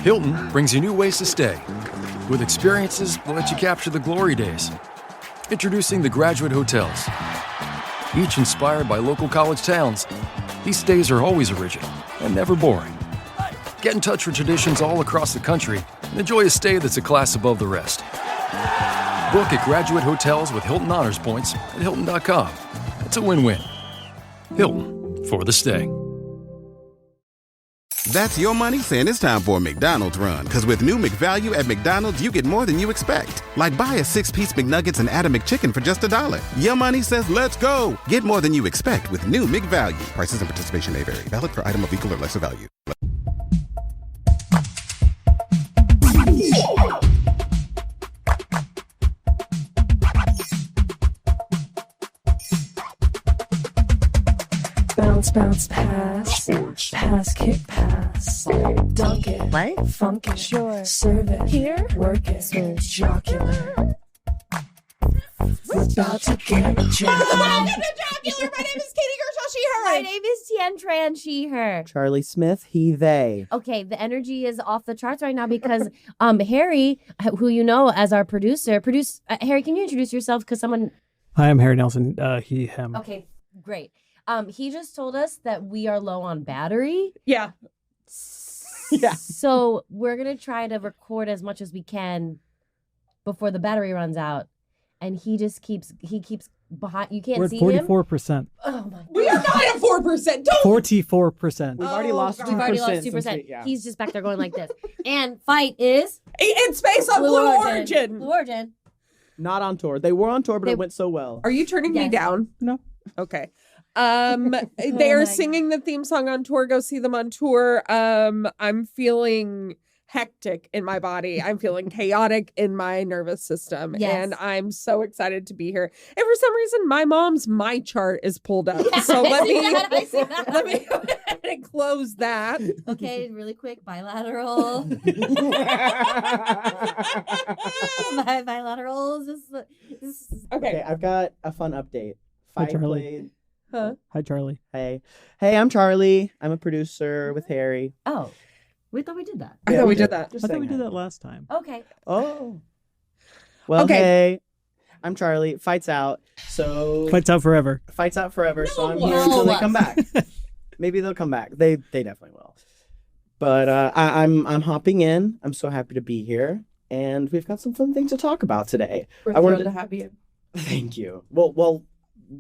Hilton brings you new ways to stay. With experiences that let you capture the glory days. Introducing the Graduate Hotels. Each inspired by local college towns, these stays are always original and never boring. Get in touch with traditions all across the country and enjoy a stay that's a class above the rest. Book at Graduate Hotels with Hilton Honors Points at Hilton.com. It's a win-win. Hilton, for the stay. That's your money saying it's time for a McDonald's run. Because with new McValue at McDonald's, you get more than you expect. Like buy a 6-piece McNuggets and add a McChicken for just $1. Your money says let's go. Get more than you expect with new McValue. Prices and participation may vary. Valid for item of equal or lesser value. Bounce, bounce, pass. Pass, kick, pass. Dunk it. What? Funk it. Sure. Serve it. Here. Work it. Jocular. We're about to get jammed. Welcome to Jocular. My name is Katie Gershaw, she, her. My name is Tien Tran, she, her. Charlie Smith, he, they. Okay, the energy is off the charts right now because Harry, who you know as our producer, Harry, can you introduce yourself? Because someone... Hi, I'm Harry Nelson, he, him. Okay, great. He just told us that we are low on battery. Yeah. Yeah. So we're going to try to record as much as we can before the battery runs out. And he keeps behind. You can't We're at see him. 44%. Oh my God. We are not at 4%. Don't. 44%. We've already lost 2%. We've already lost 2%. He's just back there going like this. And fight is In space on Blue Origin. Blue Origin. Not on tour. They were on tour, but They- it went so well. Are you turning me Yes. down? No. Okay. They are singing the theme song on tour. Go see them on tour. I'm feeling hectic in my body. I'm feeling chaotic in my nervous system. Yes. And I'm so excited to be here. And for some reason, my mom's My Chart is pulled up. So I see that. let me go ahead and close that. Okay, really quick, bilateral. Bilaterals. This is Okay, I've got a fun update. Hi, Fight Charlie. played. Huh? Hi, Charlie. Hey, I'm Charlie. I'm a producer with Harry. Oh, we thought we did that. I thought we did that. Just I thought saying we did hi. that last time. Okay. Oh. Well, Okay. hey, I'm Charlie. Fights out. So Fights out forever. Fights out forever. So I'm No. here until they come back. Maybe they'll come back. They definitely will. But I'm hopping in. I'm so happy to be here, and we've got some fun things to talk about today. We're I wanted thrilled to- to have you. Thank you. Well,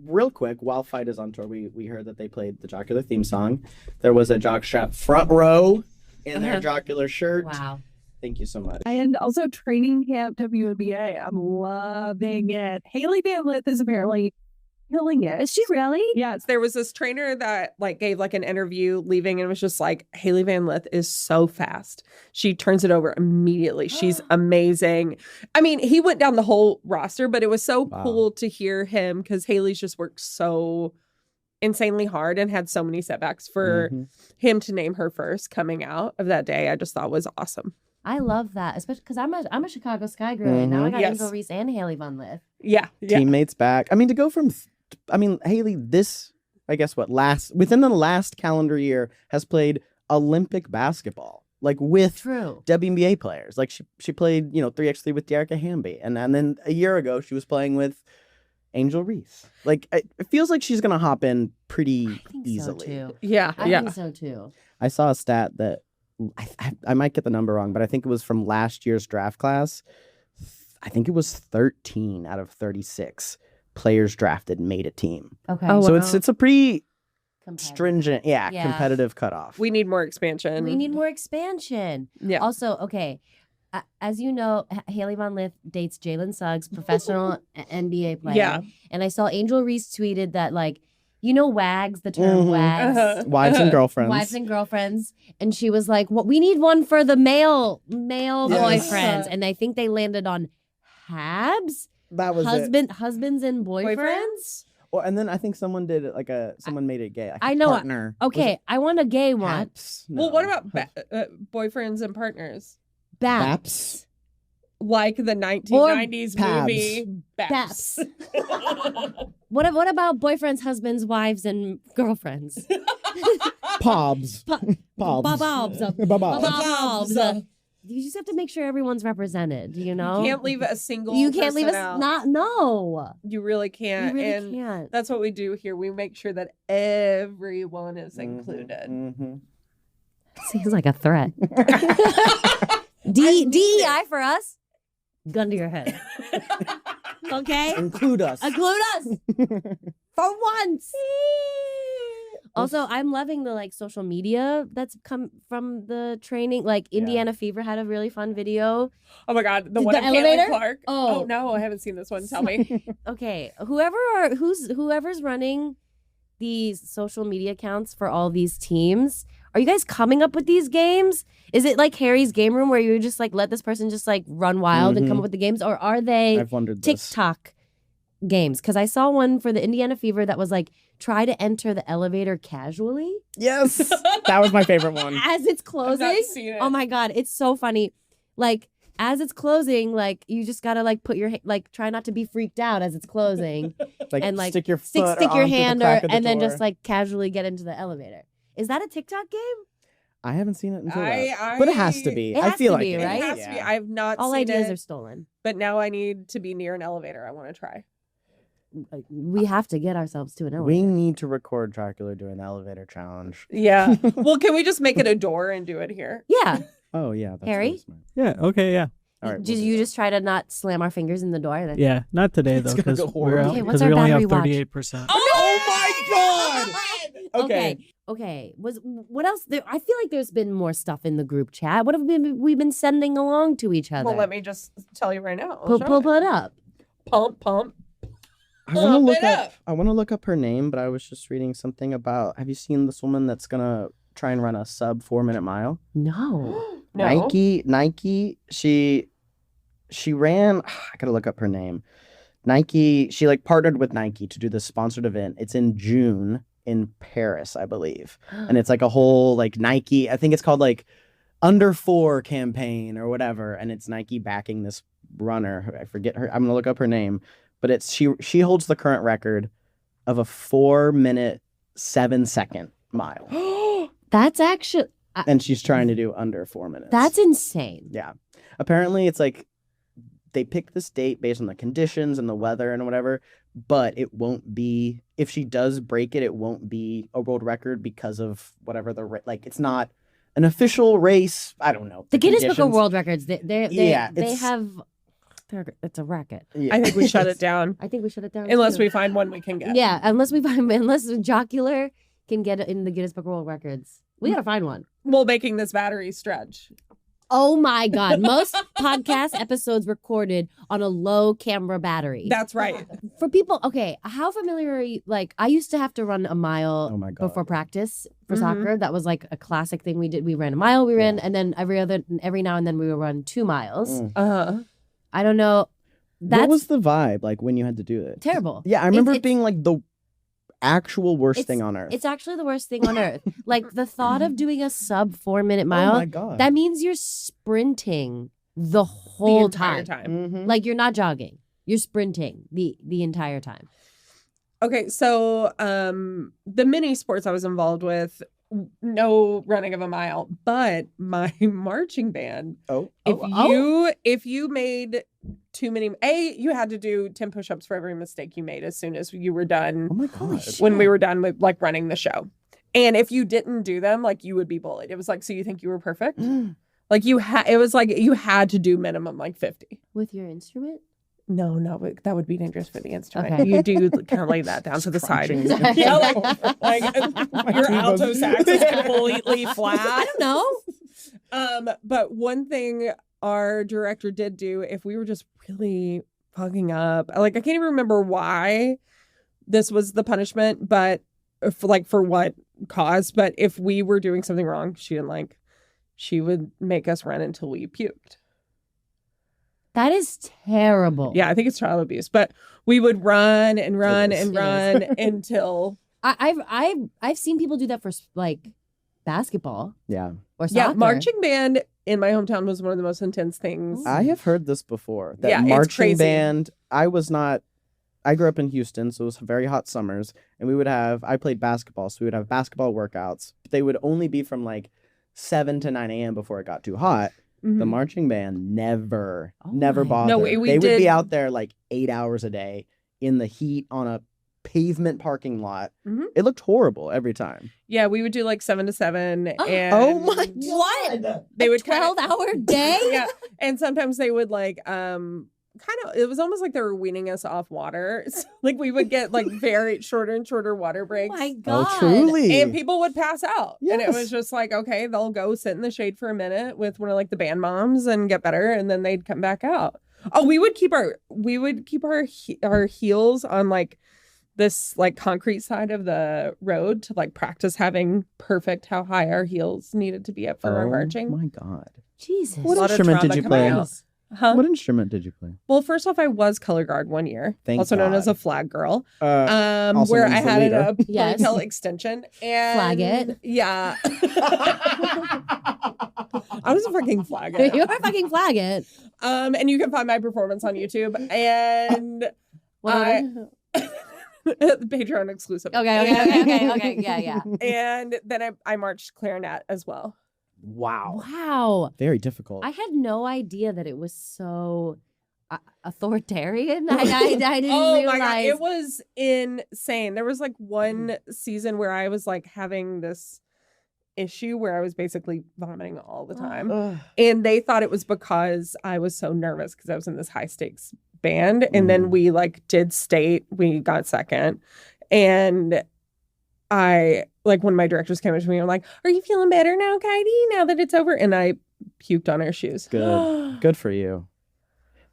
real quick, while Fight is on tour, we heard that they played the Jocular theme song. There was a jockstrap front row in their Jocular shirt. Wow. Thank you so much. And also training camp WNBA. I'm loving it. Haley Van Lith is apparently killing it. Is she really? Yes, there was this trainer that gave an interview leaving and was just like, Haley Van Lith is so fast. She turns it over immediately. She's amazing. I mean, he went down the whole roster, but it was so Wow. cool to hear him because Haley's just worked so insanely hard and had so many setbacks for Mhm. him to name her first coming out of that day. I just thought was awesome. I love that, especially because I'm a Chicago Sky girl, and now I got Yes. Angel Reese and Haley Von Lith. Yeah. Teammates back. I mean, to go from, Haley, within the last calendar year has played Olympic basketball, with True. WNBA players. She played, 3x3 with Dearica Hamby. And then a year ago, she was playing with Angel Reese. It feels like she's going to hop in pretty I think easily. so too. Yeah. I Yeah. think so too. I saw a stat that I might get the number wrong, but I think it was from last year's draft class. I think it was 13 out of 36 players drafted made a team. Okay. Oh, So wow. it's a pretty Competitive. stringent, Yeah. competitive cutoff. We need more expansion. We need more expansion. Yeah. Also, okay, as you know, Haley Von Lith dates Jalen Suggs, professional NBA player. Yeah. And I saw Angel Reese tweeted that, WAGs, the term Mhm. WAGs. Uh-huh. Wives and girlfriends. Wives and girlfriends, and she was like, "Well, we need one for the male Yes. boyfriends," and I think they landed on Habs, That was it. husbands and boyfriends. Well, and then I think someone did it someone made it gay. I know. Partner. Was Okay, it I want a gay one. Haps? Well, No. what about boyfriends and partners? Baps. Like the 1990s Pabs. movie Baps. What about boyfriends, husbands, wives, and girlfriends? Pobs. Pobs. Bobs. You just have to make sure everyone's represented, you know? You can't leave a single You can't leave us person out. No. You really can't. You really and can't. that's what we do here. We make sure that everyone is included. Mm-hmm. Seems like a threat. DEI for us. Gun to your head. Okay? Include us. Include us. For once. Also, I'm loving the like social media that's come from the training. Like Indiana Fever had a really fun video. Oh my God, the Did one the of Caitlin elevator? Clark. Oh. Oh no, I haven't seen this one. Tell me. Okay, whoever's running these social media accounts for all these teams, are you guys coming up with these games? Is it like Harry's Game Room where you just like let this person just like run wild and come up with the games, or are they I've wondered this. TikTok games? Because I saw one for the Indiana Fever that was like try to enter the elevator casually Yes. That was my favorite one. as it's I've closing. not seen it. Oh my God, it's so funny. Like as it's closing, like you just gotta like put your like try not to be freaked out as it's closing, Like, and like stick your foot stick your onto the hand crack of the and then door. just like casually get into the elevator. Is that a TikTok game? I haven't seen it until I- that. But it has to be. It I has feel to like be, it. It right? has to be. I've not All seen ideas it, are stolen. but now I need to be near an elevator. I want to try. We have to get ourselves to an elevator. We need to record Dracula doing the elevator challenge. Yeah. Well, can we just make it a door and do it here? Yeah. Oh yeah, that's Harry? really smart. Yeah. Okay. Yeah. All right. Did you just try to not slam our fingers in the door? Then? Yeah. Not today though, It's gonna because go we're horribly. Okay, out what's because our we only battery have watch? 38%. Oh my god! Okay. What else? I feel like there's been more stuff in the group chat. What have we been sending along to each other? Well, let me just tell you right now. I'll pull show it up. Pump, pump. I want to Pump look it up. up. I want to look up her name, but I was just reading something about. Have you seen this woman that's gonna try and run a sub 4-minute mile? No. No. Nike. She ran. I gotta look up her name. Nike. She like partnered with Nike to do this sponsored event. It's in June in Paris, I believe, and it's like a whole like Nike. I think it's called like Under 4 campaign or whatever, and it's Nike backing this runner. I forget her. I'm gonna look up her name, but it's she holds the current record of a 4-minute 7-second mile, That's actually and she's trying to do under 4 minutes. that's insane. Yeah. Apparently, it's like they picked this date based on the conditions and the weather and whatever, but it won't be, if she does break it, it won't be a world record because of whatever like, it's not an official race. I don't know. The Guinness Book of conditions. World Records. They it's- have. It's a racket. Yeah. I think we shut it down. I think we shut it down. Unless too. we find one we can get. Yeah, unless Jocular can get it in the Guinness Book of World Records. We gotta find one. Well, making this battery stretch. Oh my God. Most podcast episodes recorded on a low camera battery. That's right. For people, okay, how familiar are you? Like, I used to have to run a mile Oh my God. before practice for Mhm. soccer. That was like a classic thing we did. We ran a mile, and then every now and then we would run 2 miles. Mm. Uh-huh. I don't know. That's What was the vibe like when you had to do it? terrible. Yeah, I remember it it's- being like the actual worst It's- thing on earth. It's actually the worst thing on earth. Like the thought of doing a sub 4-minute Oh mile, my God. that means you're sprinting the The whole entire time. time. Mhm. Like you're not jogging. You're sprinting the entire time. Okay, so the mini sports I was involved with, no running of a mile, but my marching band, Oh. if you made too many, you had to do 10 push-ups for every mistake you made as soon as you were done Oh my God. when we were done with like running the show. And if you didn't do them, like you would be bullied. It was like, so you think you were perfect? Like it was like you had to do minimum like 50. With your instrument? No, but that would be dangerous for the instrument. Okay. You do kind of lay that down to the side. crunching. Yeah, like your alto sax is completely flat. I don't know. But one thing our director did do, if we were just really fucking up, like I can't even remember why this was the punishment, but for what cause. But if we were doing something wrong, she would make us run until we puked. That is terrible. Yeah, I think it's child abuse, but we would run and run is. and It run until I've seen people do that for like basketball Yeah. or soccer. yeah, marching band in my hometown was one of the most intense things. I have heard this before. That Yeah, it's marching crazy. band, I was not I grew up in Houston, so it was very hot summers, and I played basketball, so we would have basketball workouts. But they would only be from like 7 to 9 a.m. before it got too hot. The marching band never bothered. No, they would be out there like 8 hours a day in the heat on a pavement parking lot. It looked horrible every time. Yeah, we would do like 7 to 7. And Oh my God. What? They would 12-hour day? Yeah. And sometimes they would like it was almost like they were weaning us off water. So, like we would get like very shorter and shorter water Oh breaks. my God. Oh, truly. And people would pass out. And it Yes. was just like, okay, they'll go sit in the shade for a minute with one of like the band moms and get better, and then they'd come back out. Oh, we would keep our heels on like this like concrete side of the road to like practice having perfect how high our heels needed to be up for our marching. Oh my God. Jesus. What A lot of instrument did trauma you coming play? out. Huh? What instrument did you play? Well, first off, I was color guard one year, Thank also known as God. a flag girl, Also where means I the had leader. a Yes. ponytail extension and Flag it. Yeah, I was a freaking flag it. You are fucking flag it. And you can find my performance on YouTube and What? Patreon exclusive. Okay. Yeah. And then I marched clarinet as well. Wow. Wow. Very difficult. I had no idea that it was so authoritarian. I didn't Oh realize. my God, it was insane. There was like one season where I was like having this issue where I was basically vomiting all the time. Ugh. And they thought it was because I was so nervous because I was in this high stakes band. And then we like did state, we got second. And I like when my directors came up to me, I'm like, "Are you feeling better now, Katie? Now that it's over?" And I puked on her shoes. Good for you.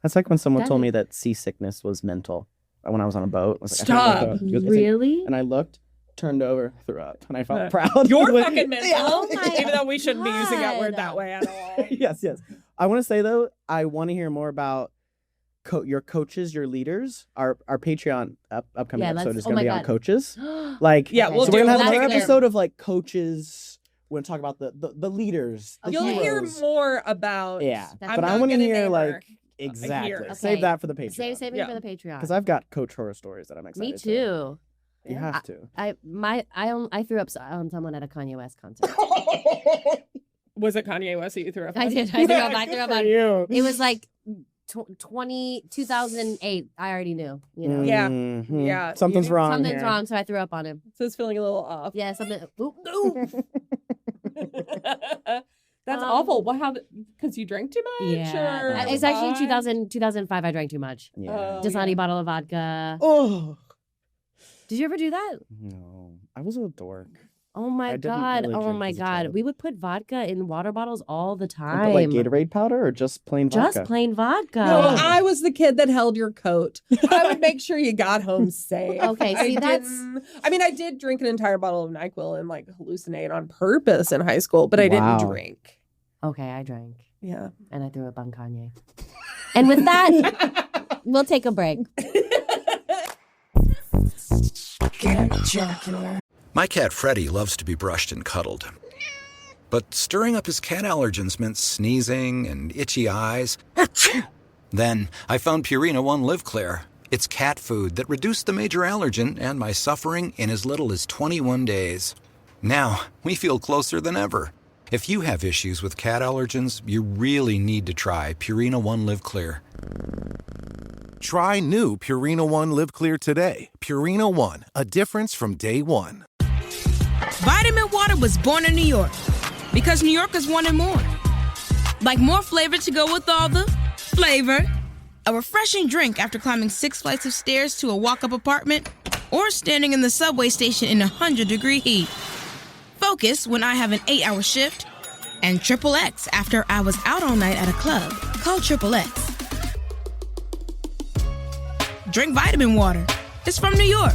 That's like when someone That told is- me that seasickness was mental when I was on a boat. I was like, I can't Stop. go. He goes, Really? And I looked, turned over, threw up, and I felt proud. You're Like, fucking mental. Oh my Even though we shouldn't be using that word God. that way at all. yes. I want to say though, I want to hear more about your coaches, your leaders. Our Patreon upcoming Yeah, episode let's- is oh going to my be on God. coaches. Like, Yeah, we'll so do we're gonna it. have We'll another take it there. episode of like coaches. We're gonna talk about the leaders. The You'll hear heroes. more about. Yeah, That's but I not want to gonna hear name like her. exactly. Okay. Save that for the Patreon. Save me Yeah. for the Patreon. Because I've got coach horror stories that I'm excited. Me too. You have to. I threw up on someone at a Kanye West concert. Was it Kanye West that you threw up? I on? did. I threw up. I threw up Good for on. you. It was like 2008. I already knew. You know. Yeah. Mhm. Yeah. Something's wrong. Something's here. wrong, so I threw up on him. So it's feeling a little off. Yeah, something. Ooh. That's awful. What? How? Because you drank too much? Yeah. Or It's actually why? 2005. I drank too much. Yeah. Oh, Dasani yeah. bottle of vodka. Oh Did you ever do that? no, I was a dork. Oh my I didn't God. really Oh drink my as a God. child. We would put vodka in water bottles all the And time. put, like Gatorade powder or just plain vodka? Just plain vodka. No, I was the kid that held your coat. I would make sure you got home safe. Okay, see, I mean, I did drink an entire bottle of NyQuil and like hallucinate on purpose in high school, but I didn't Wow. drink. Okay, I drank. Yeah. And I threw up on Kanye. And with that, we'll take a break. Get jocular. My cat Freddie loves to be brushed and cuddled. But stirring up his cat allergens meant sneezing and itchy eyes. Then I found Purina One Live Clear. It's cat food that reduced the major allergen and my suffering in as little as 21 days. Now, we feel closer than ever. If you have issues with cat allergens, you really need to try Purina One Live Clear. Try new Purina One Live Clear today. Purina One, a difference from day one. Vitamin Water was born in New York because New Yorkers wanted more. Like more flavor to go with all the flavor. A refreshing drink after climbing 6 flights of stairs to a walk-up apartment or standing in the subway station in 100-degree heat. Focus when I have an 8-hour shift. And Triple X after I was out all night at a club. Call Triple X. Drink vitamin water. It's from New York.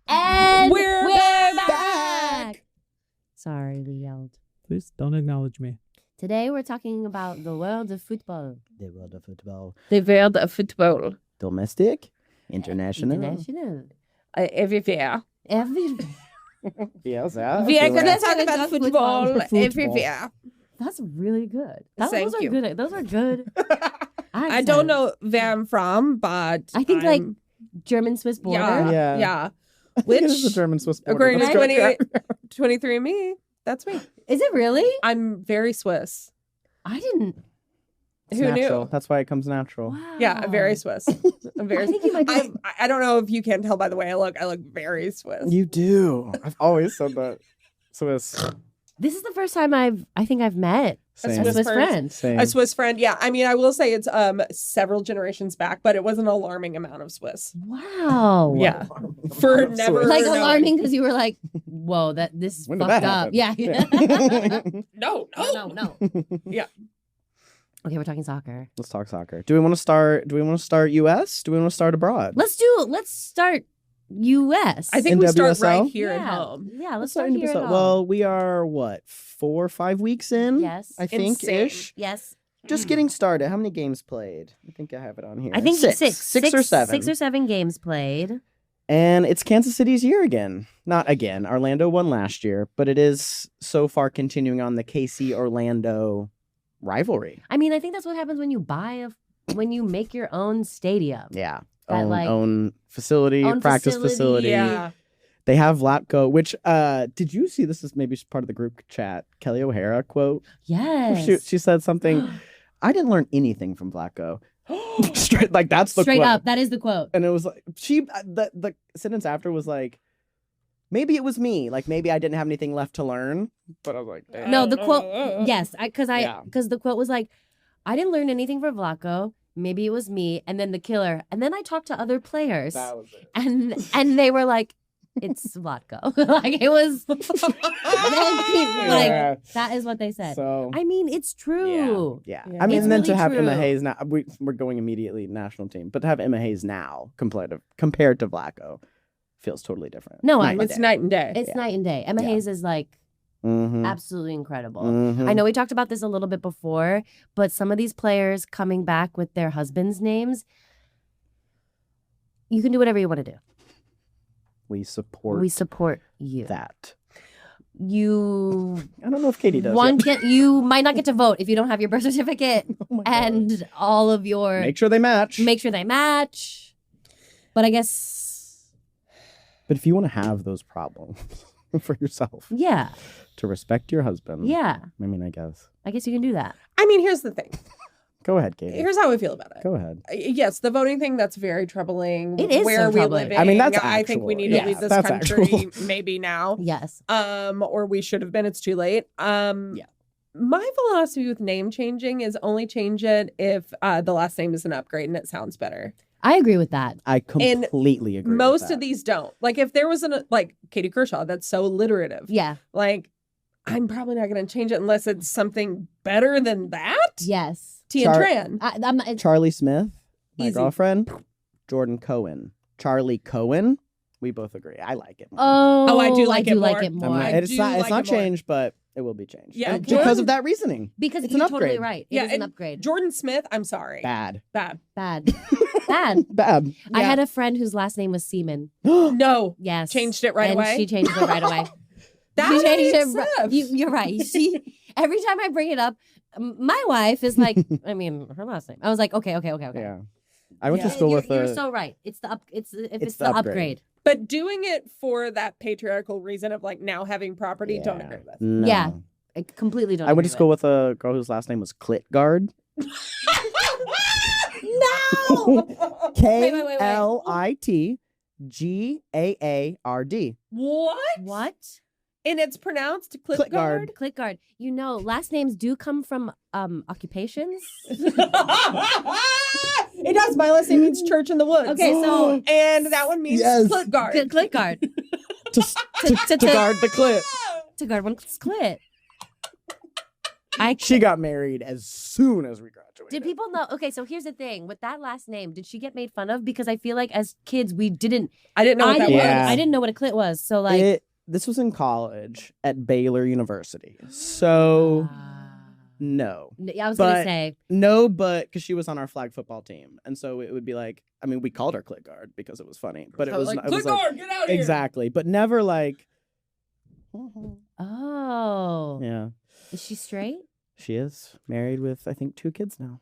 And We're back. Sorry, we yelled. Please don't acknowledge me. Today we're talking about the world of football. The world of football. The world of football. Domestic, international. International. Everywhere. Every... Yes, yeah. We are okay, going to well, talk about football Football. everywhere. That's really good. Thank those are you. good. Those are good. I don't know where I'm from, but I think like I'm- German Swiss border. Yeah. yeah. I think Which, it is the German Swiss border. according Let's to go. 23andMe, that's me. Is it really? I'm very Swiss. I didn't. It's Who natural. knew? That's why it comes natural. Wow. Yeah, I'm very Swiss. I'm very. I think you might be. I don't know if you can tell by the way I look. I look very Swiss. You do. I've always said that. Swiss. This is the first time I think I've met Same. a Swiss friend. Same. A Swiss friend, yeah. I mean, I will say it's several generations back, but it was an alarming amount of Swiss. Wow. Yeah, for never Like knowing. alarming because you were like, "Whoa, this is When did fucked that up." happen? Yeah. No. no. Yeah. Okay, we're talking soccer. Let's talk soccer. Do we want to start US? Do we want to start abroad? Let's start U.S. I think In we start WSL? right here yeah. at home. Yeah, let's start here at home. Well, we are what, 4 or 5 weeks in? Yes. I think Insane. ish. Yes. Just getting started. How many games played? I think I have it on here. I think six or seven. 6 or 7 games played. And it's Kansas City's year again. Not again. Orlando won last year, but it is so far continuing on the KC Orlando rivalry. I mean, I think that's what happens when you make your own stadium. Yeah. That, Own facility, own practice facility. Yeah. They have Latko, which did you see? This is maybe part of the group chat. Kelly O'Hara quote. Yes. She said something. I didn't learn anything from Vlatko. Straight like that's the Straight quote. up. That is the quote. And it was like the sentence after was like, maybe it was me. Like maybe I didn't have anything left to learn. But I was like, damn. No, the quote. Yes, because Yeah. the quote was like, I didn't learn anything from Vlatko. Maybe it was me, and then the killer, and then I talked to other players, That was it. and they were like, it's Vlatko. Like it was. Yeah. Like that is what they said. So I mean, it's true. yeah. Yeah. I mean, It's and then really to have Emma true. Hayes now, we're going immediately national team, but to have Emma Hayes now compared to Vlatko feels totally different. No, Night and It's day. night and day. It's night and day. Emma Yeah. Hayes is like Mhm. absolutely incredible. Mhm. I know we talked about this a little bit before, but some of these players coming back with their husbands' names, you can do whatever you want to do. We support We support you. that. You I don't know if Katie does. you might not get to vote if you don't have your birth certificate Oh my God. and all of your Make sure they match. make sure they match. But I guess But if you want to have those problems for yourself, yeah. to respect your husband. Yeah. I mean, I guess. I guess you can do that. I mean, here's the thing. Go ahead, Katie. Here's how I feel about it. Go ahead. Yes, the voting thing, that's very troubling. It is where so we troubling. living. I mean, that's I think we actual. need to Yes, leave this that's country actual. maybe now. Yes. Or we should have been. It's too late. Yeah. My philosophy with name changing is only change it if the last name is an upgrade and it sounds better. I agree with that. I completely agree. Most with that. of these don't. Like if there was like Katie Kershaw, that's so alliterative. Yeah. Like I'm probably not going to change it unless it's something better than that. Yes. Tien Tran. I'm not, Charlie Smith, my Easy. girlfriend, Jordan Cohen, Charlie Cohen. We both agree. I like it. more. oh, I do like it more. like it I'm more. not- I it's do not. It's like not it more. changed, but it will be changed. Yeah, And Jordan- because of that reasoning. Because It's you're an totally upgrade. right. It Yeah, is an and upgrade. Jordan Smith, I'm sorry. Bad. Bad. Bad. Bad. Bad. I Yeah. had a friend whose last name was Seaman. No. Yes. Changed it right and away? She changed it right away. That She changed makes it ri- sense. You're right. Every time I bring it up, my wife is like, I mean, her last name. I was like, okay. Yeah. I went Yeah. to school you're, with you're a. so right. It's the up. It's It's the the upgrade. upgrade. But doing it for that patriarchal reason of like now having property, don't agree with. No. Yeah. I completely don't. I went to agree school with a girl whose last name was Klitgard. No. KLITGAARD. What? with. What? And it's pronounced Klitgard. Klitgard. Clickguard. You know, last names do come from occupations. It does. My last name means church in the woods. Okay, so and that one means Yes. Klitgard. Clickguard. To guard the clit. To guard one's clit. She got married as soon as we graduated. Did people know? Okay, so here's the thing with that last name. Did she get made fun of? Because I feel like as kids we didn't. I didn't know what that didn't- was. Yeah. I didn't know what a clit was. So like, This was in college at Baylor University. So no. I was gonna But- say No, but because she was on our flag football team. And so it would be like, I mean, we called her Clit Guard because it was funny. But it was, like, it was Klitgard, get out here. exactly. But never like Oh. Yeah, Is she straight? she is married with, I think, 2 kids now.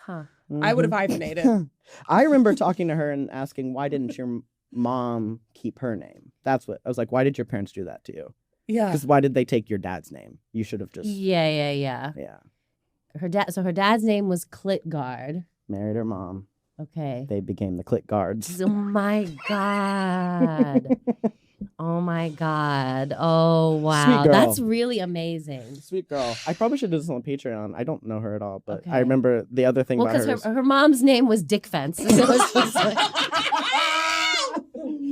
Huh. I would have Mhm. hyphenated. I remember talking to her and asking, why didn't your mom keep her name? That's what I was like. Why did your parents do that to you? Yeah. Because why did they take your dad's name? You should have just Yeah. yeah Her dad. So her dad's name was Clitgard. married her mom. Okay. They became the Clit Guards. Oh my god. Oh my god. Oh wow. Sweet girl. That's really amazing. Sweet girl. I probably should do this on Patreon. I don't know her at all, but Okay. I remember the other thing Well, about because her. her mom's name was Dick Fence. So it's just like,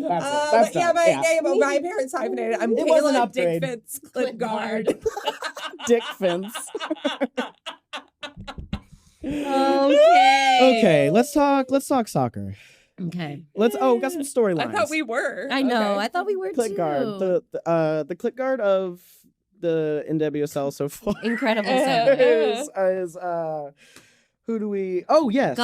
That's yeah, not- my yeah. name of my parents hyphenated. I'm It was an Kayla Dick upgrade. Fitz Clipguard. Dick Fence. okay. Okay, let's talk soccer. Okay. Got some storylines. I thought we were. I know. Okay. I thought we were Clit guard. too. The Clit guard of the NWSL so far Incredible so is who do we? Oh yes,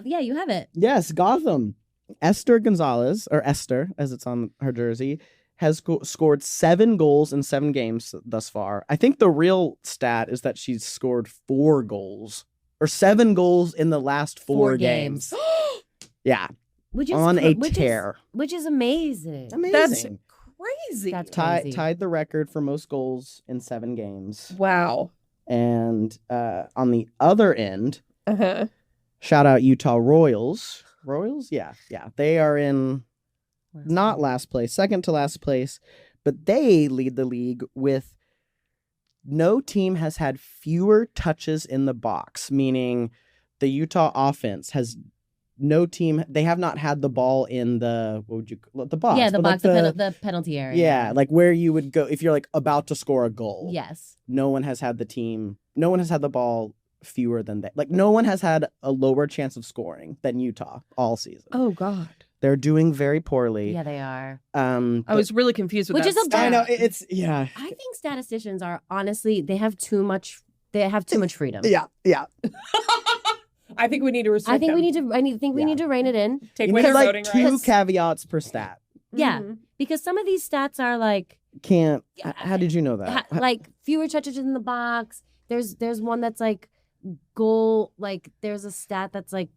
yeah, you have it. yes, Gotham. Esther Gonzalez, or Esther, as it's on her jersey, has scored 7 goals in 7 games thus far. I think the real stat is that she's scored 4 goals or 7 goals in the last 4 games. Yeah, Which is on a which tear. Which is amazing. That's Amazing. crazy. That's crazy. Tied the record for most goals in 7 games. Wow. And on the other end, Uh-huh. shout out Utah Royals. Royals? Yeah. They are in not last place, second to last place, but they lead the league with no team has had fewer touches in the box, meaning the Utah offense has no team. They have not had the ball in the the box. Yeah, the but box, like the penalty area. yeah, like where you would go if you're like about to score a goal. Yes. No one has had the ball fewer than that. Like no one has had a lower chance of scoring than Utah all season. Oh God. They're doing very poorly. Yeah, they are. I was really confused with Which that. is a stat. I know it's yeah. I think statisticians are honestly they have too much freedom. Yeah. I think we need to restrict I think them. we need to rein it in. Take You away need their like voting 2 rights. caveats per stat. Yeah, Mhm. because some of these stats are like Can't. Yeah, How did you know that? like fewer touches in the box. There's one that's like goal, like there's a stat that's like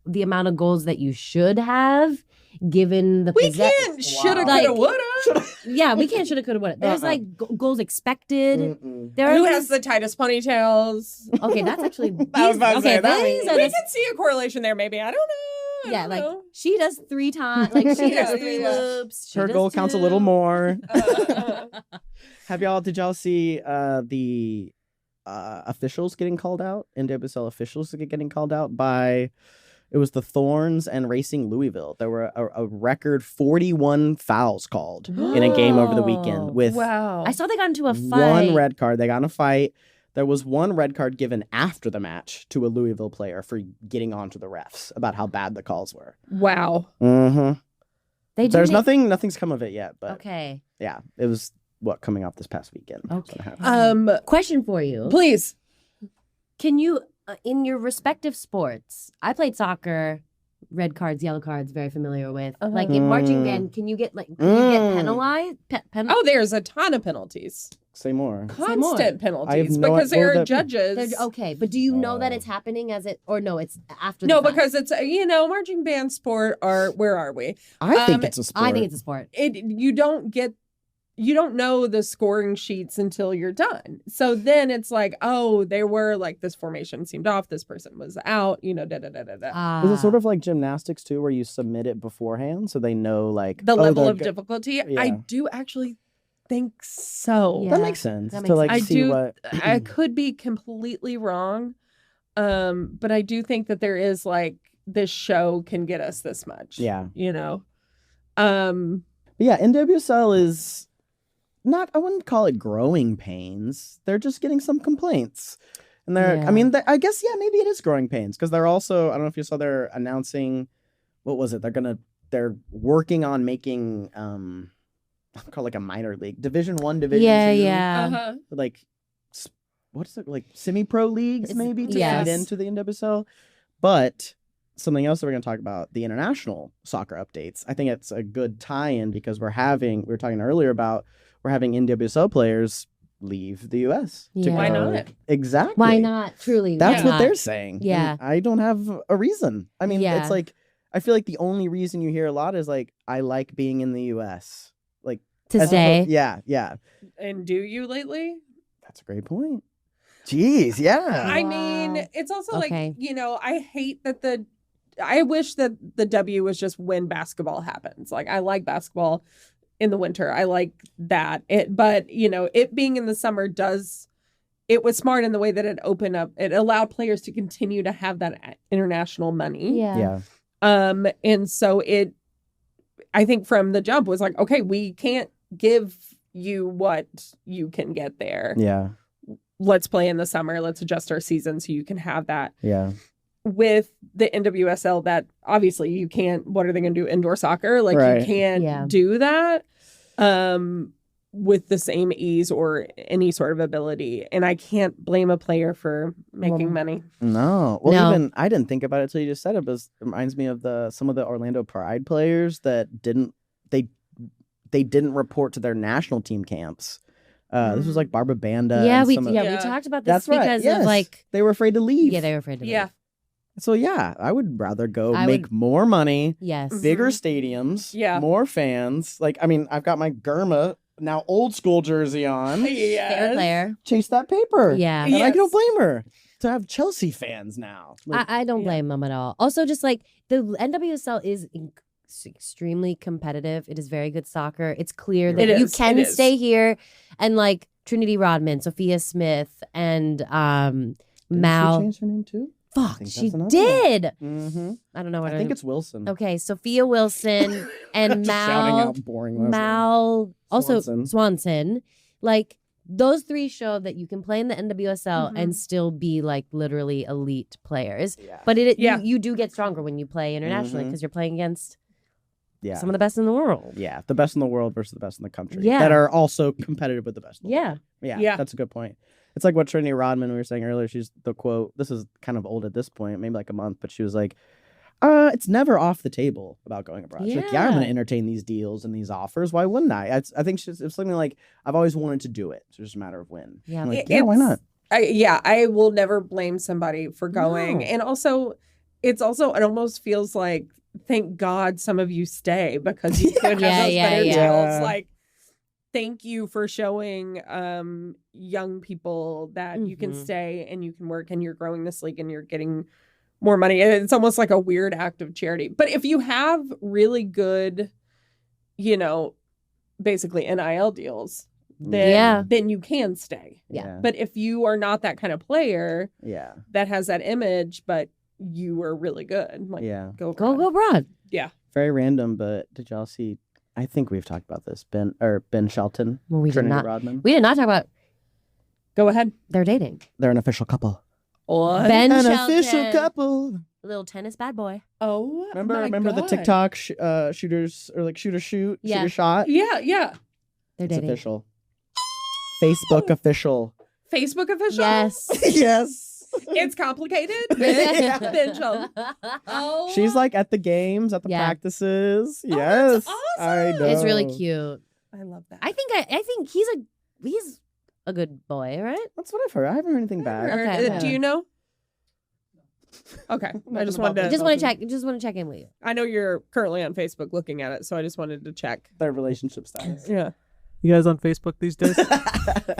the amount of goals that you should have given the We can't shoulda, coulda, woulda. Yeah, we can't shoulda, coulda, woulda. There's like goals expected. Mm-mm. There are Who these- has the tightest ponytails? Okay, that's actually I was about to say that. these are We the can see a correlation there, maybe. I don't know. I yeah, don't like know. she does 3 times, like she Yeah, does 3 yeah. loops. she Her does goal counts a 2. little more. Uh, Did y'all see the officials getting called out? NWSL officials getting called out by, it was the Thorns and Racing Louisville. There were a record 41 fouls called in a game over the weekend with wow. I saw they got into a fight. 1 red card. They got in a fight. There was 1 red card given after the match to a Louisville player for getting onto the refs about how bad the calls were. Wow. Mm-hmm. They do There's make- nothing's come of it yet, but Okay. yeah, it was coming off this past weekend. Okay. Question for you. Please. Can you, in your respective sports, I played soccer, red cards, yellow cards, very familiar with. Uh-huh. Like in marching band, can you get penalized? Oh, there's a ton of penalties. Say more. Constant I have penalties no because idea there what are that- judges. Okay, but do you know that it's happening or no, it's after No, the fact? because it's marching band sport. Where are we? I think it's a sport. I think it's a sport. You don't know the scoring sheets until you're done. So then it's like, oh, they were like this formation seemed off. This person was out. Da da da da da. Is it sort of like gymnastics too, where you submit it beforehand so they know like The level they're of difficulty? Yeah. I do actually think so. Yeah. That makes sense That to makes like I see do. what. I could be completely wrong, but I do think that there is like this show can get us this much. Yeah. But yeah, NWSL is not. I wouldn't call it growing pains. They're just getting some complaints, and they're. Yeah. I mean, I guess maybe it is growing pains because they're also. I don't know if you saw they're announcing. What was it? They're working on making called like a minor league Division 1, Division 2. Yeah. Uh-huh. Like what's it, like semi-pro leagues maybe to yes. feed into the NWSL. But something else that we're going to talk about, the international soccer updates. I think it's a good tie-in because we're talking earlier about we're having NWSL players leave the U.S. to Yeah. Why go- not? Exactly. Why not? Truly. That's why what they're not? saying. Yeah. And I don't have a reason. I mean, Yeah. it's like, I feel like the only reason you hear a lot is like, I like being in the U.S. Like, To as stay. yeah, yeah. And do you lately? That's a great point. Jeez, yeah. I mean, it's also Okay. like, you know, I wish that the W was just when basketball happens. Like, I like basketball in the winter. I like that. But, you know, it being in the summer it was smart in the way that it allowed players to continue to have that international money. Yeah. Yeah. And so I think from the jump was like, okay, we can't give you what you can get there. Yeah. Let's play in the summer. Let's adjust our season so you can have that. Yeah. With the NWSL, that obviously you can't. What are they going to do? Indoor soccer? Like Right. you can't Yeah. do that with the same ease or any sort of ability. And I can't blame a player for making money. No. Well, No. even I didn't think about it till you just said it, but it reminds me of some of the Orlando Pride players that didn't report to their national team camps. This was like Barbara Banda. Yeah, and we some of- Yeah. we talked about this That's right. because Yes. of like they were afraid to leave. they were afraid to Yeah. leave. So yeah, I would rather go I make more money, Yes. bigger stadiums, Yeah. more fans. Like, I mean, I've got my Germa now old school jersey on. Fair Yes. player. Chase that paper. Yeah. And I Yes. don't blame her to have Chelsea fans now. Like, I don't blame them at all. Also, just like the NWSL is extremely competitive. It is very good soccer. It's clear that It you is. can It is. stay here and like Trinity Rodman, Sophia Smith, and didn't Mal. she change her name too? Fuck, think she that's another did. Mm-hmm. I don't know what I think it's Wilson. Okay, Sophia Wilson and Just shouting Mal. out boring last Mal also Swanson. Swanson. Like those three show that you can play in the NWSL Mhm. and still be like literally elite players. Yeah. But Yeah. you do get stronger when you play internationally Mhm. because you're playing against Yeah. some of the best in the world. Yeah, the best in the world versus the best in the country. Yeah. That are also competitive with the best in the Yeah. world. Yeah, Yeah. that's a good point. It's like what Trinity Rodman, we were saying earlier, she's the quote, this is kind of old at this point, maybe like a month, but she was like, it's never off the table about going abroad. She's like, yeah, I'm going to Yeah. entertain these deals and these offers. Why wouldn't I? I think it's something like, I've always wanted to do it. It's just a matter of when. Yeah. I'm like, yeah, why not? I will never blame somebody for going. No. And also, it almost feels like, thank God some of you stay because you could have Yeah, those yeah, better yeah. deals. Like, thank you for showing young people that you can Mhm. stay and you can work and you're growing this league and you're getting more money. And it's almost like a weird act of charity. But if you have really good, you know, basically NIL deals, then you can stay. Yeah. But if you are not that kind of player Yeah. that has that image, but you are really good, like Yeah. go Go abroad. Yeah. Very random, but did y'all see? I think we've talked about this. Ben Shelton, Well, we did Trinity not. Rodman. We did not talk about Go ahead. they're dating. They're an official couple. What? Ben An Shelton, official couple. little tennis bad boy. Oh, Remember the God. TikTok shooters or like shooter Yeah. shot? Yeah, yeah. They're It's dating. official. Facebook official. Facebook official. Yes. Yes. It's complicated. Ben Shelton. Oh, She's like at the games, at the Yeah. practices. Oh, Yes. that's I awesome. know. It's really cute. I love that. I think he's a good boy, right? That's what I've heard. I haven't heard anything bad. Okay, okay. Do you know? Okay, I just wanted to. Just want to check in with you. I know you're currently on Facebook looking at it, so I just wanted to check. Their relationship status. Yeah. You guys on Facebook these days?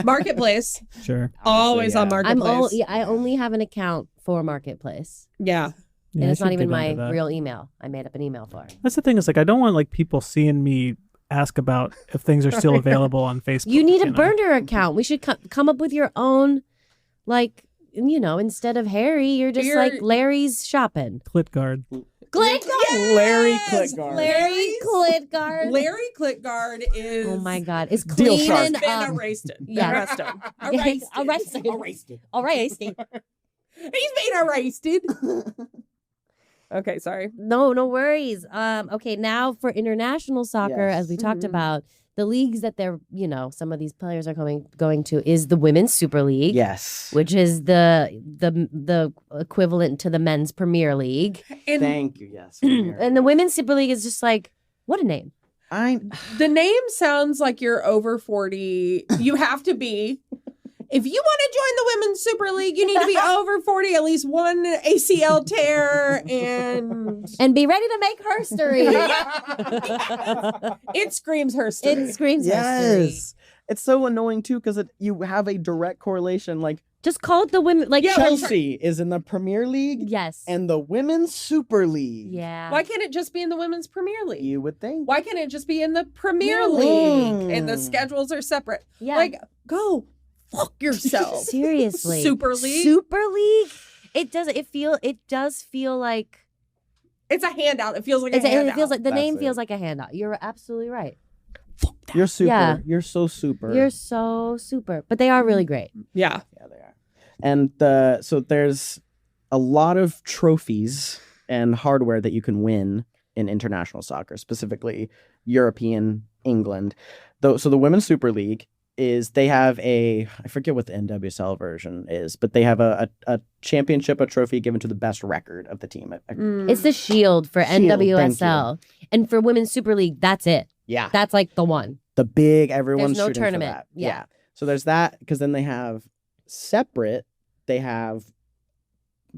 Marketplace. Sure. Always on yeah. Marketplace. I only have an account for Marketplace. Yeah. Yeah, And I it's not should even get my onto that. real email. I made up an email for it. That's the thing is like I don't want like people seeing me ask about if things are still available on Facebook. You need a know? burner account. We should come up with your own, like, instead of Harry, you're just like Larry's shopping. Clitguard. Clitguard! Larry Clitguard. Larry Clitguard. Larry Clitguard is. Oh my God. It's Deal shark. cleaning Been up. arrested. Yeah. Arrested. Arrested. Arrested. He's been arrested. Okay, sorry. No worries. Okay, now for international soccer, Yes. as we talked Mhm. about, the leagues that they're, some of these players are going to is the Women's Super League. Yes. Which is the equivalent to the Men's Premier League. And Thank you. Yes. And the Women's Super League is just like, what a name. The name sounds like you're over 40. You have to be. If you want to join the Women's Super League, you need to be over 40, at least one ACL tear, and be ready to make herstory. It screams herstory. It screams yes. It's so annoying too because you have a direct correlation. Like, just call it the women. Like Chelsea is in the Premier League, yes, and the Women's Super League. Yeah. Why can't it just be in the Women's Premier League? You would think. Why can't it just be in the Premier League and the schedules are separate? Yeah. Like, go fuck yourself. Seriously. Super League. Super League. It does feel like it's a handout. It feels like a handout. It feels like the name feels like a handout. You're absolutely right. You're super. Yeah. You're so super. You're so super. But they are really great. Yeah. Yeah, they are. And so there's a lot of trophies and hardware that you can win in international soccer, specifically European England. So the Women's Super League they have I forget what the NWSL version is, but they have a championship, a trophy given to the best record of the team. It's the Shield for NWSL. And for Women's Super League, that's it. Yeah. That's like the one. The big, everyone's There's no shooting tournament. for that. Yeah. So there's that, because then they have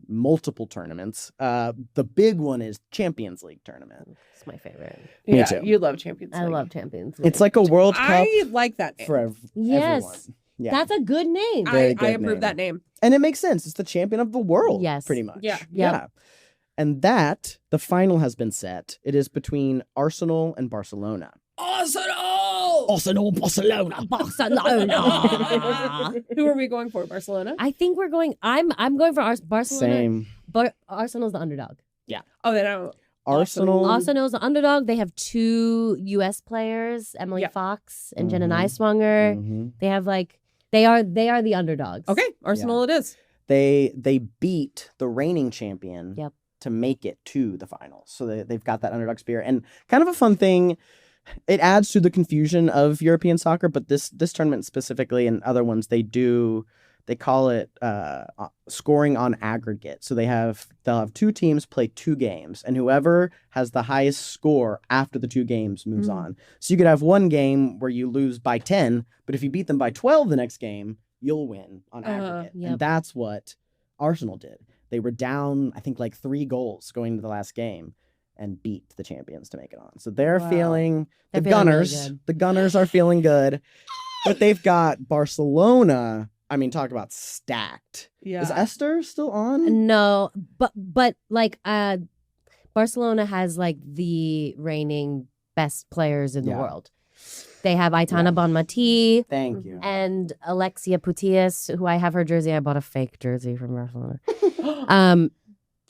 multiple tournaments. The big one is Champions League tournament. It's my favorite. Me too. You love Champions League. I love Champions League. It's like a World Cup I like that name. for yes. everyone. Yeah. That's a good name. Very I good approve name. that name. And it makes sense. It's the champion of the world. Yes. Pretty much. Yeah. Yeah. And the final has been set. It is between Arsenal and Barcelona. Arsenal, Barcelona. Who are we going for? Barcelona? I think we're going. I'm going for Barcelona. Same. But Arsenal's the underdog. Oh, they don't. Arsenal's the underdog. They have 2 U.S. players, Emily Fox and Jenna Neiswanger. Mhm. They have they are the underdogs. Okay, Arsenal it is. They beat the reigning champion Yep. to make it to the finals. So they've got that underdog spirit. And kind of a fun thing, it adds to the confusion of European soccer, but this tournament specifically and other ones, they call it scoring on aggregate. So they'll have 2 teams play 2 games, and whoever has the highest score after the 2 games moves on. So you could have one game where you lose by 10, but if you beat them by 12 the next game, you'll win on aggregate. Yep. And that's what Arsenal did. They were down, I think, like 3 goals going into the last game and beat the champions to make it on. So they're feeling They're feeling really Gunners. good. The Gunners are feeling good. But they've got Barcelona. I mean, talk about stacked. Yeah. Is Esther still on? No, but Barcelona has the reigning best players in the world. They have Aitana Bonmatí. Thank you. And Alexia Putellas, who I have her jersey. I bought a fake jersey from Barcelona.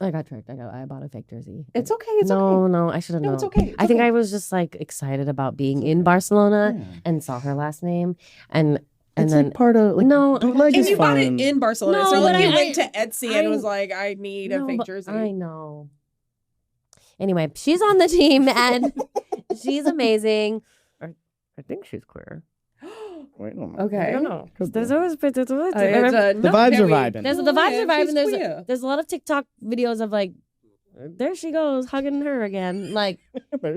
I got tricked. I bought a fake jersey. It's okay. It's okay. No, I should have known. No, it's okay. I think I was just excited about being in Barcelona and saw her last name and It's then like part of no, bootleg And is you bought it fun. in Barcelona. No, so but you I- went to Etsy and I- was like, I need a No, fake but jersey. I know. Anyway, she's on the team and she's amazing. I think she's queer. Wait, no. Okay. I don't know. Could There's be. always The the vibes are vibing. There's the vibes Yeah, are vibing. she's There's queer. there's a lot of TikTok videos of there she goes hugging her again. There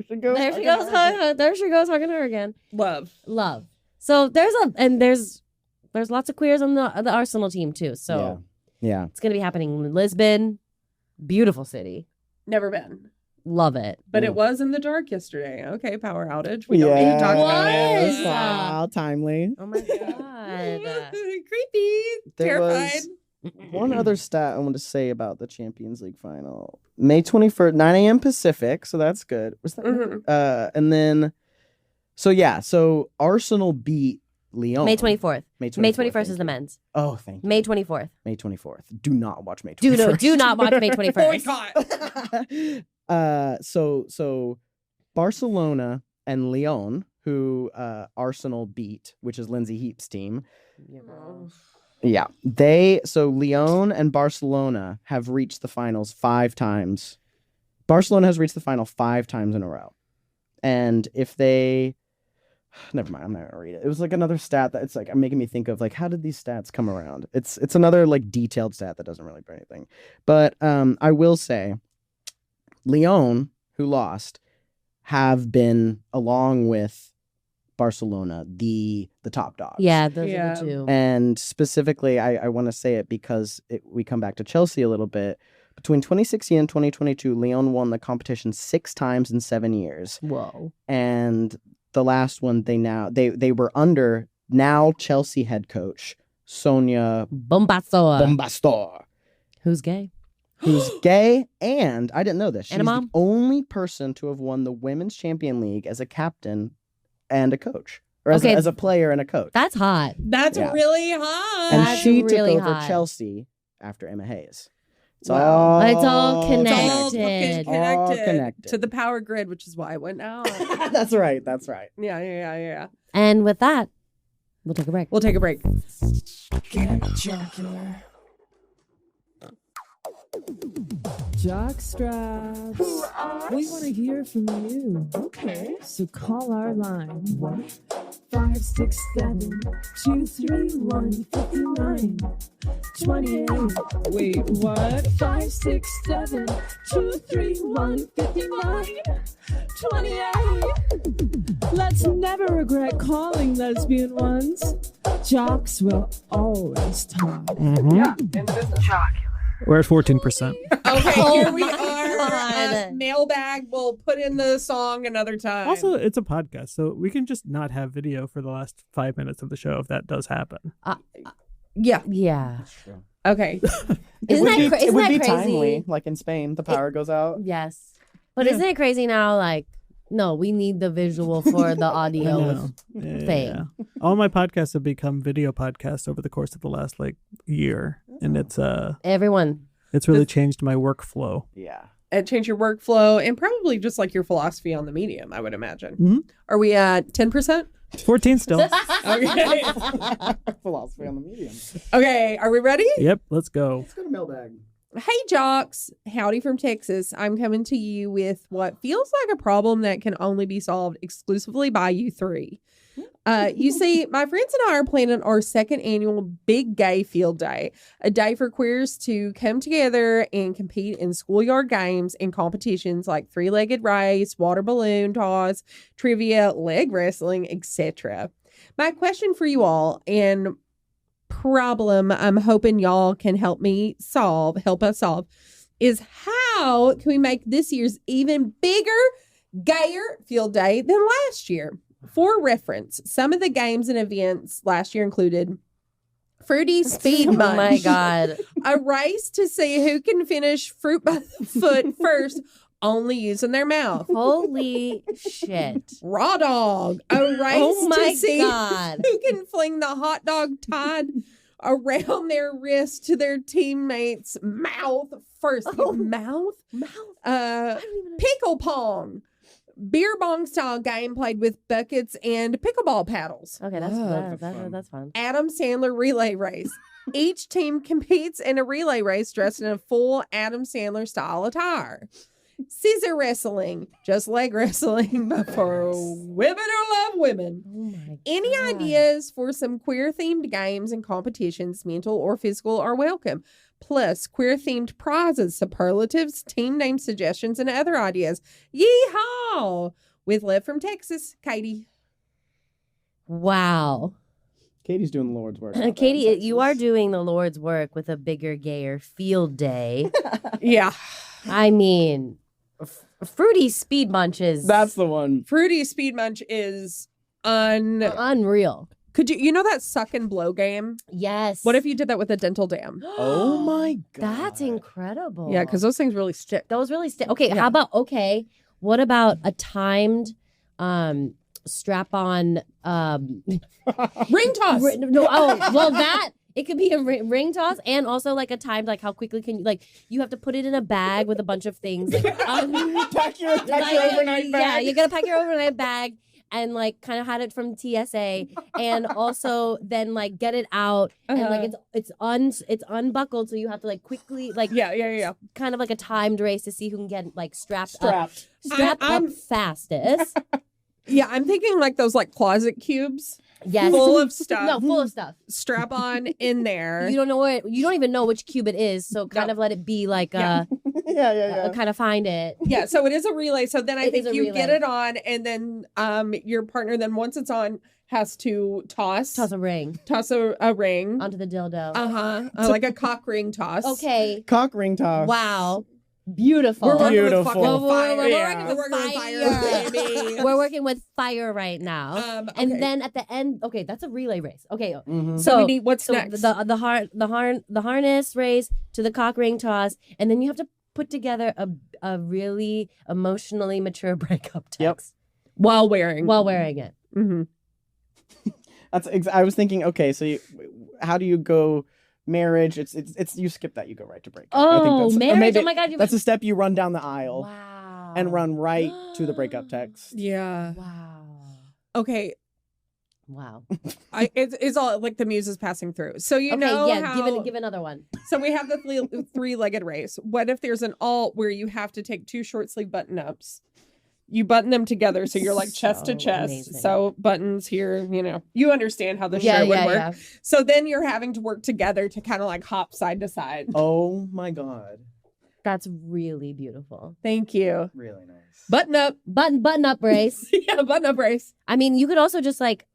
she goes. There she goes. There she goes hugging her again. Love. So there's lots of queers on the Arsenal team too. So Yeah. it's gonna be happening in Lisbon. Beautiful city. Never been. Love it. But it was in the dark yesterday. Okay, power outage. We don't need to talk about it. Was. Wow, timely. Oh my god. Creepy. There Terrified. was one other stat I want to say about the Champions League final. May 21st, 9 a.m. Pacific, so that's good. Was that right? And then, so Arsenal beat Lyon. May 24th. May 24th. May 21st thank is the you. men's. Oh, thank you. May 24th. May 24th. Do not watch May 24th. Do not watch May 21st. Boycott. So Barcelona and Lyon, who Arsenal beat, which is Lindsay Heap's team. Yeah. Lyon and Barcelona have reached the finals 5 times. Barcelona has reached the final 5 times in a row. And if they never mind, I'm not gonna read it. It was another stat that it's I'm making me think of how did these stats come around? It's another detailed stat that doesn't really bring anything. But I will say Lyon, who lost, have been, along with Barcelona, the top dogs. Yeah, those are the two. And specifically, I want to say it because we come back to Chelsea a little bit. Between 2016 and 2022, Lyon won the competition 6 times in 7 years. Whoa. And the last one, they were under now Chelsea head coach Sonia Bombastor. Who's gay? Who's gay, and I didn't know this. She's And a mom? the only person to have won the Women's Champion League as a captain and a coach. Or as a player and a coach. That's hot. That's really hot. And That's she really took over hot. Chelsea after Emma Hayes. It's It's all connected. All fucking All connected connected. to the power grid, which is why I went out. That's right. That's right. Yeah. And with that, we'll take a break. We'll take a break. Get jocular. Jockstraps. We want to hear from you. Okay. So call our line. 1-567-231-59-28. Wait, what? 567-231-59-28. Let's never regret calling lesbian ones. Jocks will always talk. Yeah, Where's 14%? Okay, Oh here we my are. God. Mailbag. We'll put in the song another time. Also, it's a podcast, so we can just not have video for the last 5 minutes of the show if that does happen. Yeah. Okay. Isn't that crazy? It would be timely, like in Spain, the power goes out. Yes. But isn't it crazy now? Like, no, we need the visual for the audio thing. Yeah. All my podcasts have become video podcasts over the course of the last year, and it's Everyone. It's really changed my workflow. Yeah. And change your workflow and probably just like your philosophy on the medium, I would imagine. Mm-hmm. Are we at 10%? 14 still. Okay. Philosophy on the medium. Okay, are we ready? Yep, let's go. Let's go to mailbag. Hey, Jocks. Howdy from Texas. I'm coming to you with what feels like a problem that can only be solved exclusively by you three. You see, my friends and I are planning our second annual Big Gay Field Day, a day for queers to come together and compete in schoolyard games and competitions like three-legged race, water balloon toss, trivia, leg wrestling, etc. My question for you all, and problem I'm hoping y'all can help us solve, is how can we make this year's even bigger, gayer field day than last year? For reference, some of the games and events last year included Fruity Speed Munch. Oh my God. A race to see who can finish fruit by the foot first, only using their mouth. Holy shit. Raw Dog. A race Oh my to see God. who can fling the hot dog tied around their wrist to their teammates' mouth first. Mouth? Pickle Pong. Beer bong style game played with buckets and pickleball paddles. Okay, that's fun. Adam Sandler relay race. Each team competes in a relay race dressed in a full Adam Sandler style attire. Scissor wrestling, just leg wrestling, but for women who love women. Oh my Any God. ideas for some queer themed games and competitions, mental or physical, are welcome. Plus, queer themed prizes, superlatives, team name suggestions, and other ideas. Yeehaw! With love from Texas, Katie. Wow. Katie's doing the Lord's work. Katie, you are doing the Lord's work with a bigger, gayer field day. Yeah. I mean, Fruity Speed Munches. That's the one. Fruity Speed Munch is unreal. Could you know that suck and blow game? Yes. What if you did that with a dental dam? Oh my God. That's incredible. Yeah, because those things really stick. Those really stick. Okay, Yeah. how about, what about a timed strap-on ring toss? It could be a ring toss, and also like a timed, like how quickly can you, like, you have to put it in a bag with a bunch of things. Like, pack your overnight bag. Yeah, you gotta pack your overnight bag and like kind of hide it from TSA, and also then like get it out and like it's unbuckled, so you have to like quickly like kind of like a timed race to see who can get like strapped up I'm fastest. Yeah, I'm thinking like those like closet cubes. Yes. Full of stuff. No, full of stuff. Strap on in there. You don't even know which cube it is, so kind of let it be like kind of find it. Yeah, so it is a relay. So then I It is think a you relay. get it on, and then your partner, then once it's on, has to toss a ring a ring onto the dildo. Like a cock ring toss. Okay. Cock ring toss. Wow. Beautiful. We're working with Beautiful. fucking fire. We're working with We're working with fire. fire, baby. We're working with fire right now. Okay. And then at the end, okay, that's a relay race. Okay. So we need what's so next? the harness race to the cock ring toss, and then you have to put together a really emotionally mature breakup text while wearing it. Mm-hmm. I was thinking, okay, so how do you go marriage? It's you skip that, you go right to breakup. I think Oh, that's, or marriage! maybe Oh my God! that's a step you run down the aisle. Wow. And run right to the breakup text. Yeah. Wow. Okay. Wow. It's all like the muse is passing through. So you Okay, know yeah. how... Give another one. So we have the three-legged race. What if there's an alt where you have to take 2 short sleeve button-ups? You button them together so you're like chest to chest. amazing. So buttons here, you understand how the shirt would work. Yeah. So then you're having to work together to kind of like hop side to side. Oh my God. That's really beautiful. Thank you. Really nice. Button up. Button up race. Yeah, button up race. I mean, you could also just like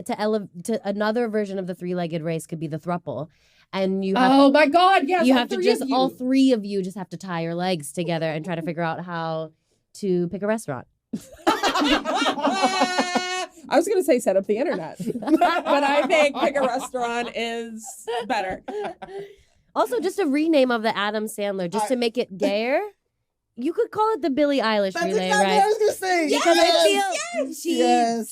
to another version of the 3-legged race could be the thruple. And you have Oh my God, yes. you all have to three just of you. all 3 of you just have to tie your legs together and try to figure out how to pick a restaurant. I was going to say set up the internet, but I think pick a restaurant is better. Also, just a rename of the Adam Sandler, just to make it gayer. You could call it the Billie Eilish relay, exactly right? what I was gonna say. Because I feel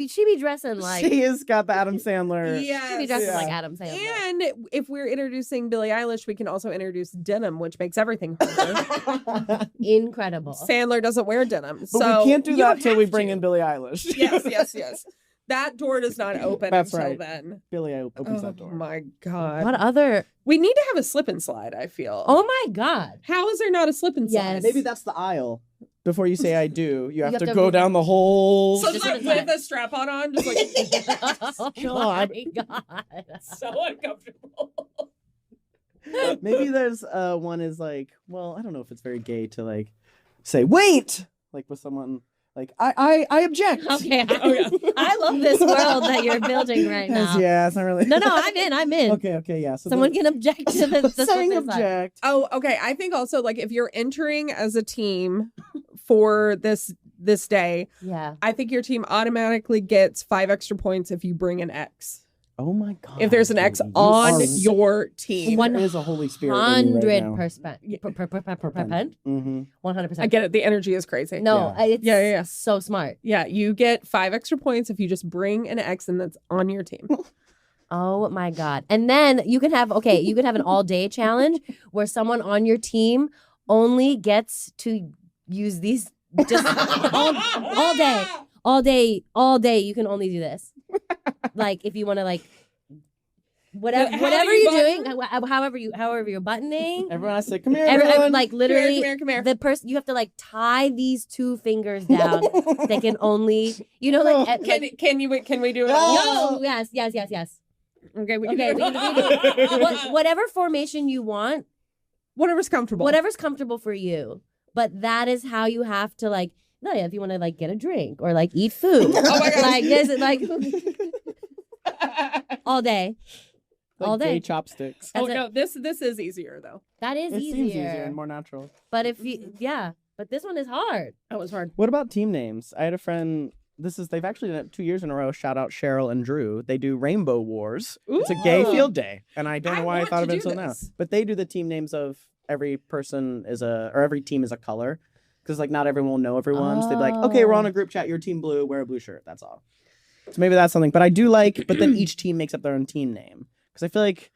she be dressing like She has got the Adam Sandler. she be dressing like Adam Sandler. And if we're introducing Billie Eilish, we can also introduce denim, which makes everything harder. Incredible. Sandler doesn't wear denim, But so we can't do you that till we have bring to. in Billie Eilish. Yes. That door does not open That's until right. then. Billie opens that door. Oh my God. What other? We need to have a slip and slide, I feel. Oh my God. How is there not a slip and slide? Yes. Maybe that's the aisle. Before you say I do, you have have to to go move- down the whole. So just like with a strap on, just like Oh God. my God. so uncomfortable. Maybe there's one is like, well, I don't know if it's very gay to like say wait, like with someone like I object. Okay. Oh, yeah. I love this world that you're building right now. Yeah, it's not really. No, I'm in. Okay, yeah. So Someone can object to the saying slip and slide. object. Oh, okay. I think also like if you're entering as a team for this day, Yeah. I think your team automatically gets 5 extra points if you bring an X. Oh my God. If there's an X Katie, you on are- your team. There is a Holy Spirit in you right now. 100%. Mm-hmm. 100%. I get it. The energy is crazy. No, it's Yeah. so smart. Yeah, you get 5 extra points if you just bring an X and that's on your team. Oh my God. And then you can have an all-day challenge where someone on your team only gets to use these just all day. You can only do this. Like if you want to like whatever you're doing, however you're buttoning. Everyone has to say, come here, everyone. Like literally, Come here. the person you have to like tie these 2 fingers down. They can only, Can we do it No, all? yes. Okay, we can Okay, do we it. can do whatever formation you want, Whatever's comfortable. whatever's comfortable for you. But that is how you have to like. No, yeah, if you want to like get a drink or like eat food, Oh my gosh. like this, like all day, Like all day. gay chopsticks. Oh That's no, this is easier though. That is It easier. seems easier and more natural. But if you, but this one is hard. That was hard. What about team names? I had a friend. They've actually done it 2 years in a row. Shout out Cheryl and Drew. They do Rainbow Wars. It's a gay Ooh. field day, and I don't know why I want thought to of it do until now. this. But they do the team names of every person or every team is a color, because like not everyone will know everyone. So they'd be like, okay, we're on a group chat. Your team blue. Wear a blue shirt. That's all. So maybe that's something. But I do like. But then each team makes up their own team name, because I feel like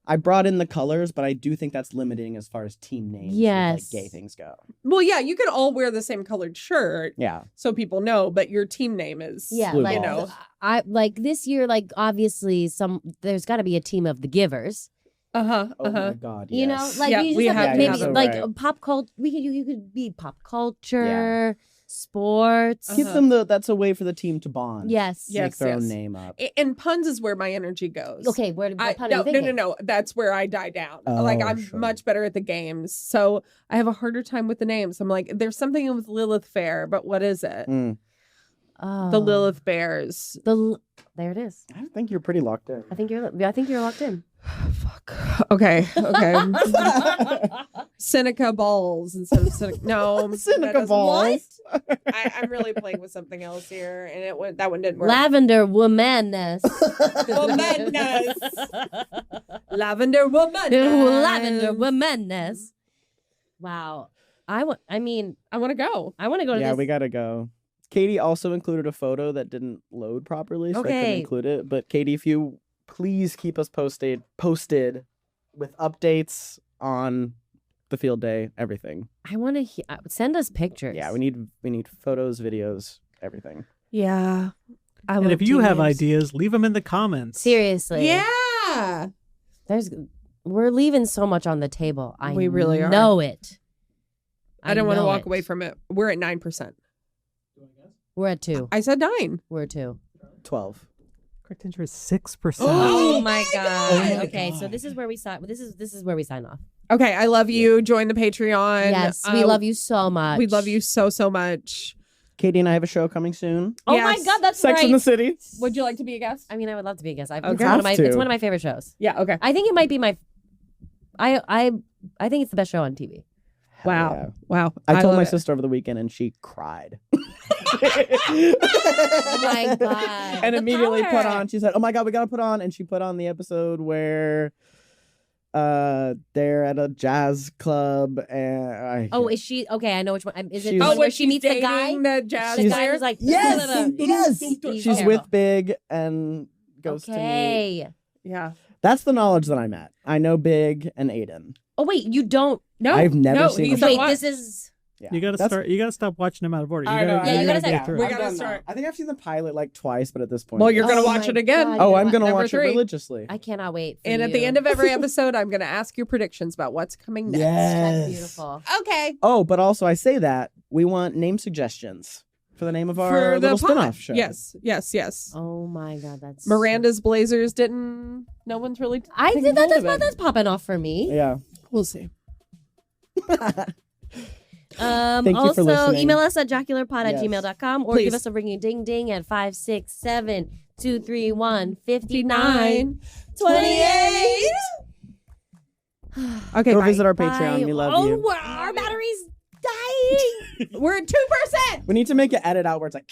I brought in the colors, but I do think that's limiting as far as team names. with, Yes. like, gay things go. Well, yeah, you can all wear the same colored shirt Yeah. so people know, but your team name is Yeah, Blue like balls. I like this year. Like obviously, there's got to be a team of the givers. Oh my God. You know, yes. like Yeah, you we just have have to to maybe have it. like Right. pop culture. You could be pop culture. Sports. Give them that's a way for the team to bond. Yes. Make their own name up. And puns is where my energy goes. Okay, what pun are you thinking? No. That's where I die down. Oh, like I'm sure. much better at the games, so I have a harder time with the names. I'm like, there's something with Lilith Fair, but what is it? The Lilith Bears. There it is. I think you're pretty locked in. I think you're locked in. Fuck. Okay. Seneca balls instead of Seneca. No, Seneca balls. What? I'm really playing with something else here, and that one didn't work. Lavender womanness. Lavender woman. Lavender womanness. Wow. I want to go. I want to go to Yeah, this. we gotta go. Katie also included a photo that didn't load properly, so I couldn't include it. But Katie, if you please keep us posted with updates on the field day, everything. I want to send us pictures. Yeah, we need photos, videos, everything. Yeah. And if you have ideas, leave them in the comments. Seriously. Yeah. We're leaving so much on the table. We really are. Know it. I don't want to walk away from it. We're at 9%. We're at 2. I said 9. We're at 2. 12. Correct answer is 6%. Oh my god. Okay, so this is where we sign. This is where we sign off. Okay, I love you. Join the Patreon. Yes, we love you so much. We love you so much. Katie and I have a show coming soon. Oh my god, that's Sex right. in the City. Would you like to be a guest? I mean, I would love to be a guest. It's Okay. one of my favorite shows. Yeah. Okay. I think it might be my. I think it's the best show on TV. Wow. Yeah. Wow. I told love my it. sister over the weekend and she cried. Oh my god! And immediately power. put on. She said, "Oh my god, we gotta put on." And she put on the episode where they're at a jazz club and Is she okay? I know which one. Is it She's- the one when where she meets the dating guy? The jazz The She's- guy was like, yes, yes. He's She's terrible. with Big and goes to meet. Okay. Yeah. That's the knowledge that I'm at. I know Big and Aiden. Oh wait, you don't. No. I've never no, seen he's them. not Wait, wa- this is. Yeah. You gotta stop watching them out of order. I know, Yeah, you gotta get start- through we it. gotta I'm done start. now. I think I've seen the pilot like twice, but at this point, Well, you're gonna Oh watch my it again. God. oh, I'm gonna Number watch 3. it religiously. I cannot wait. For And at the you. end of every episode, I'm gonna ask your predictions about what's coming next. That's Yes. beautiful. Okay. Oh, but also I say that we want name suggestions for the name of our For the little pod. spin-off show. Yes. Oh my god, that's Miranda's Blazers didn't. No one's really. I taking did that. hold of it. That's popping off for me. Yeah. We'll see. Thank you Also, for listening. email us at jocularpod Yes. @gmail.com or Please. give us a ringing ding ding at 567-231-5928. 28. Okay. Go bye. visit our Patreon. We love you. Our battery's dying. We're at 2%. We need to make it edit out where it's like.